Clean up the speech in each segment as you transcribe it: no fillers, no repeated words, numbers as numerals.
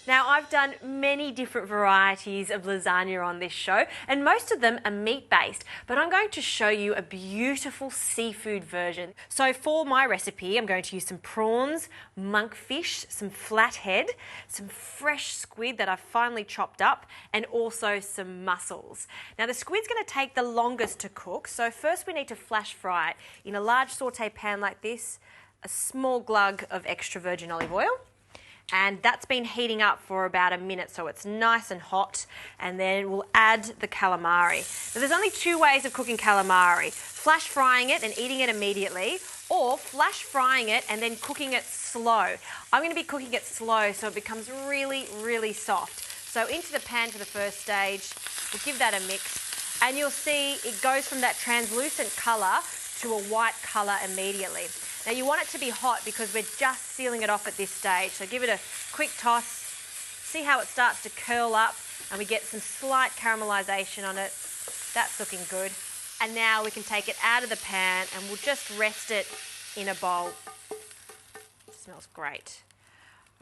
Now, I've done many different varieties of lasagna on this show, and most of them are meat-based, but I'm going to show you a beautiful seafood version. So for my recipe, I'm going to use some prawns, monkfish, some flathead, some fresh squid that I've finely chopped up, and also some mussels. Now, the squid's going to take the longest to cook, so first we need to flash fry it in a large saute pan like this, a small glug of extra virgin olive oil. And that's been heating up for about a minute, so it's nice and hot. And then we'll add the calamari. Now, there's only two ways of cooking calamari: flash frying it and eating it immediately, or flash frying it and then cooking it slow. I'm going to be cooking it slow so it becomes really, really soft. So into the pan for the first stage, we'll give that a mix, and you'll see it goes from that translucent colour to a white colour immediately. Now, you want it to be hot because we're just sealing it off at this stage. So give it a quick toss, see how it starts to curl up, and we get some slight caramelisation on it. That's looking good. And now we can take it out of the pan and we'll just rest it in a bowl. It smells great.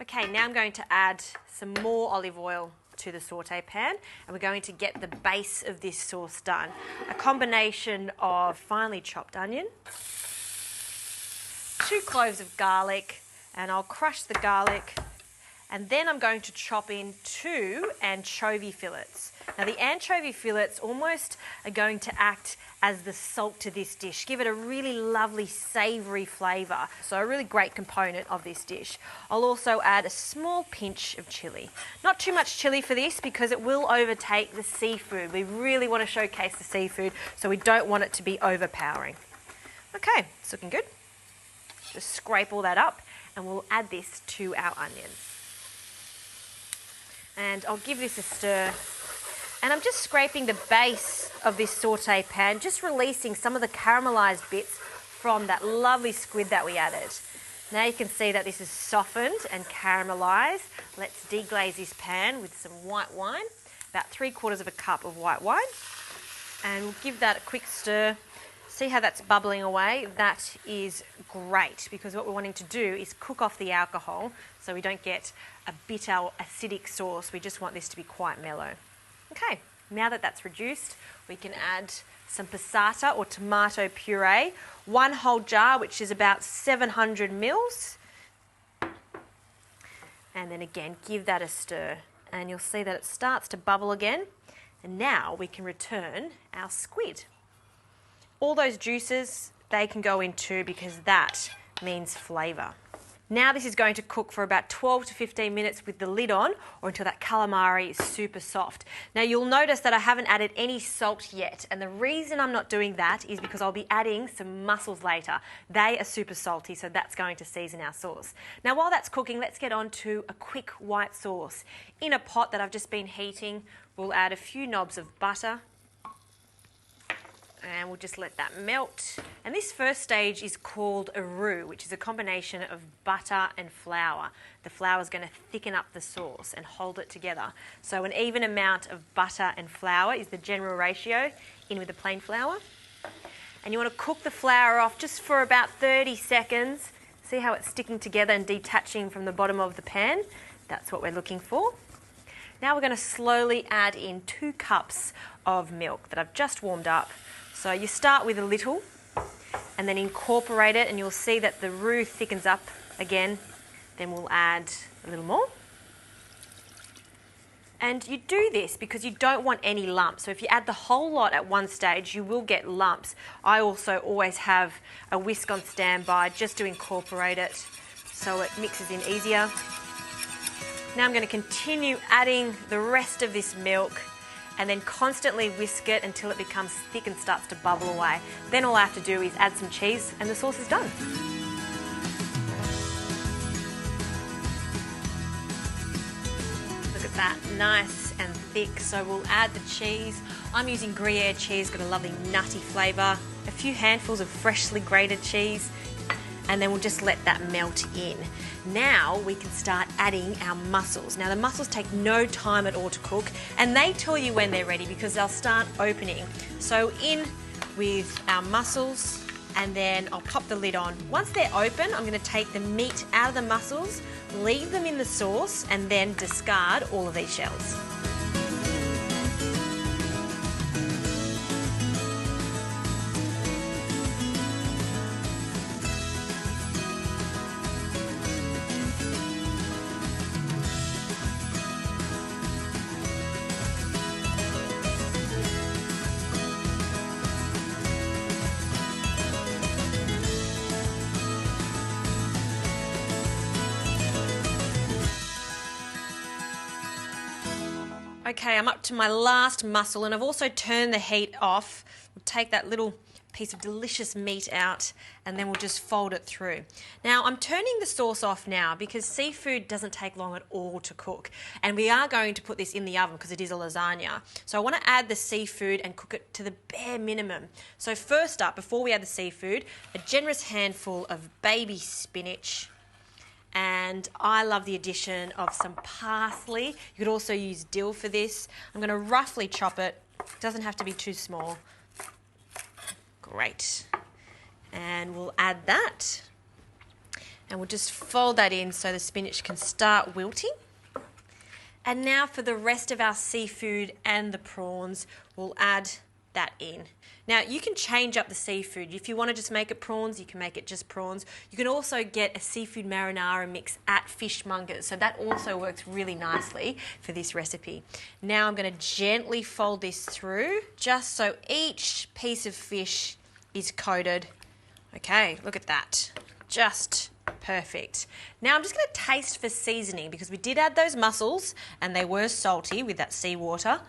Okay, now I'm going to add some more olive oil to the saute pan, and we're going to get the base of this sauce done. A combination of finely chopped onion, 2 cloves of garlic, and I'll crush the garlic, and then I'm going to chop in 2 anchovy fillets. Now, the anchovy fillets almost are going to act as the salt to this dish, give it a really lovely savoury flavour, so a really great component of this dish. I'll also add a small pinch of chilli. Not too much chilli for this because it will overtake the seafood. We really want to showcase the seafood, so we don't want it to be overpowering. Okay, it's looking good. Just scrape all that up and we'll add this to our onions. And I'll give this a stir. And I'm just scraping the base of this saute pan, just releasing some of the caramelised bits from that lovely squid that we added. Now you can see that this is softened and caramelised. Let's deglaze this pan with some white wine, about 3/4 of a cup of white wine. And we'll give that a quick stir. See how that's bubbling away? That is great, because what we're wanting to do is cook off the alcohol so we don't get a bitter or acidic sauce. We just want this to be quite mellow. Okay, now that that's reduced, we can add some passata or tomato puree, 1 whole jar, which is about 700 mils. And then again, give that a stir, and you'll see that it starts to bubble again. And now we can return our squid. All those juices, they can go in too, because that means flavour. Now this is going to cook for about 12 to 15 minutes with the lid on, or until that calamari is super soft. Now you'll notice that I haven't added any salt yet, and the reason I'm not doing that is because I'll be adding some mussels later. They are super salty, so that's going to season our sauce. Now while that's cooking, let's get on to a quick white sauce. In a pot that I've just been heating, we'll add a few knobs of butter, and we'll just let that melt. And this first stage is called a roux, which is a combination of butter and flour. The flour is going to thicken up the sauce and hold it together. So an even amount of butter and flour is the general ratio, in with the plain flour. And you want to cook the flour off just for about 30 seconds. See how it's sticking together and detaching from the bottom of the pan? That's what we're looking for. Now we're going to slowly add in 2 cups of milk that I've just warmed up. So you start with a little and then incorporate it, and you'll see that the roux thickens up again. Then we'll add a little more. And you do this because you don't want any lumps. So if you add the whole lot at one stage, you will get lumps. I also always have a whisk on standby just to incorporate it so it mixes in easier. Now I'm going to continue adding the rest of this milk, and then constantly whisk it until it becomes thick and starts to bubble away. Then all I have to do is add some cheese and the sauce is done. Look at that, nice and thick. So we'll add the cheese. I'm using Gruyere cheese, got a lovely nutty flavour. A few handfuls of freshly grated cheese, and then we'll just let that melt in. Now we can start adding our mussels. Now the mussels take no time at all to cook, and they tell you when they're ready because they'll start opening. So in with our mussels, and then I'll pop the lid on. Once they're open, I'm going to take the meat out of the mussels, leave them in the sauce, and then discard all of these shells. Okay, I'm up to my last mussel, and I've also turned the heat off. We'll take that little piece of delicious meat out, and then we'll just fold it through. Now, I'm turning the sauce off now because seafood doesn't take long at all to cook, and we are going to put this in the oven because it is a lasagna. So I want to add the seafood and cook it to the bare minimum. So first up, before we add the seafood, a generous handful of baby spinach. And I love the addition of some parsley. You could also use dill for this. I'm going to roughly chop it. It doesn't have to be too small. Great. And we'll add that. And we'll just fold that in so the spinach can start wilting. And now for the rest of our seafood and the prawns, we'll add that in. Now, you can change up the seafood. If you want to just make it prawns, you can make it just prawns. You can also get a seafood marinara mix at fishmongers, so that also works really nicely for this recipe. Now I'm going to gently fold this through, just so each piece of fish is coated. Okay, look at that. Just perfect. Now I'm just going to taste for seasoning because we did add those mussels and they were salty with that seawater.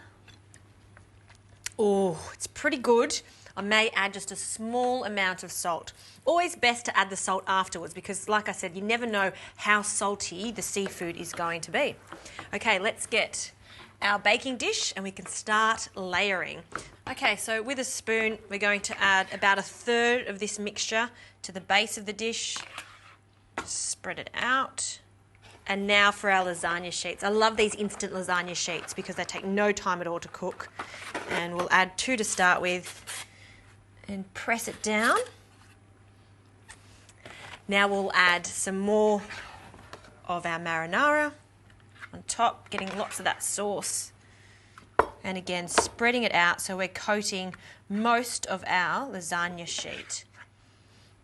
Oh, it's pretty good. I may add just a small amount of salt. Always best to add the salt afterwards because, like I said, you never know how salty the seafood is going to be. Okay, let's get our baking dish and we can start layering. Okay, so with a spoon, we're going to add about 1/3 of this mixture to the base of the dish. Just spread it out. And now for our lasagna sheets. I love these instant lasagna sheets because they take no time at all to cook. And we'll add 2 to start with and press it down. Now we'll add some more of our marinara on top, getting lots of that sauce. And again, spreading it out so we're coating most of our lasagna sheet.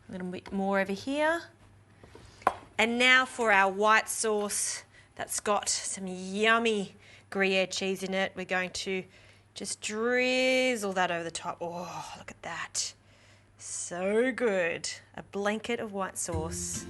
A little bit more over here. And now for our white sauce that's got some yummy Gruyere cheese in it. We're going to just drizzle that over the top. Oh, look at that. So good. A blanket of white sauce.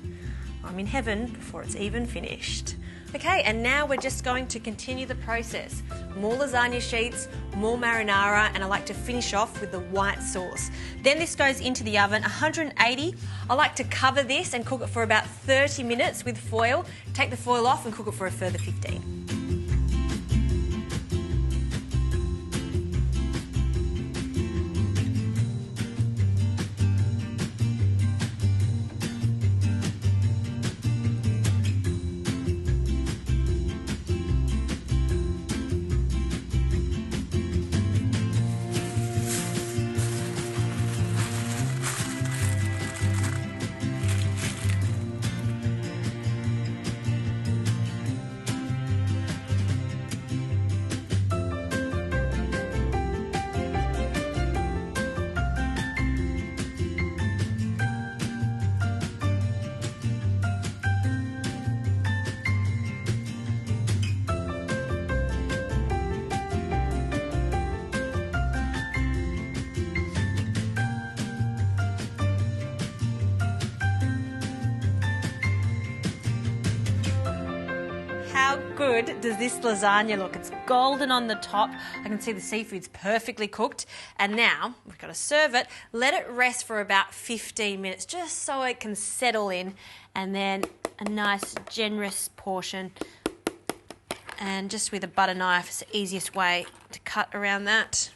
I'm in heaven before it's even finished. Okay, and now we're just going to continue the process. More lasagna sheets, more marinara, and I like to finish off with the white sauce. Then this goes into the oven, 180. I like to cover this and cook it for about 30 minutes with foil. Take the foil off and cook it for a further 15. How good does this lasagna look? It's golden on the top. I can see the seafood's perfectly cooked. And now we've got to serve it. Let it rest for about 15 minutes just so it can settle in. And then a nice generous portion. And just with a butter knife, it's the easiest way to cut around that.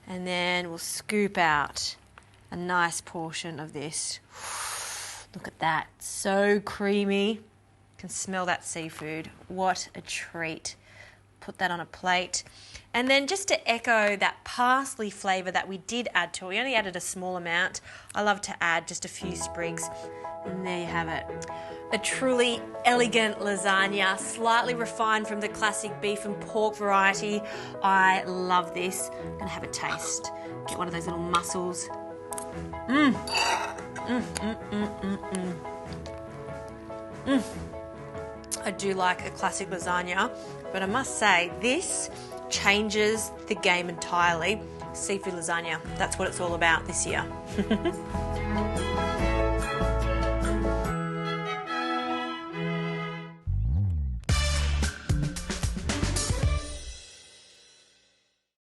And then we'll scoop out a nice portion of this. Look at that, so creamy. Can smell that seafood. What a treat. Put that on a plate. And then just to echo that parsley flavour that we did add to it, we only added a small amount. I love to add just a few sprigs. And there you have it. A truly elegant lasagna, slightly refined from the classic beef and pork variety. I love this. I'm going to have a taste. Get one of those little mussels. I do like a classic lasagna, but I must say this changes the game entirely. Seafood lasagna, that's what it's all about this year.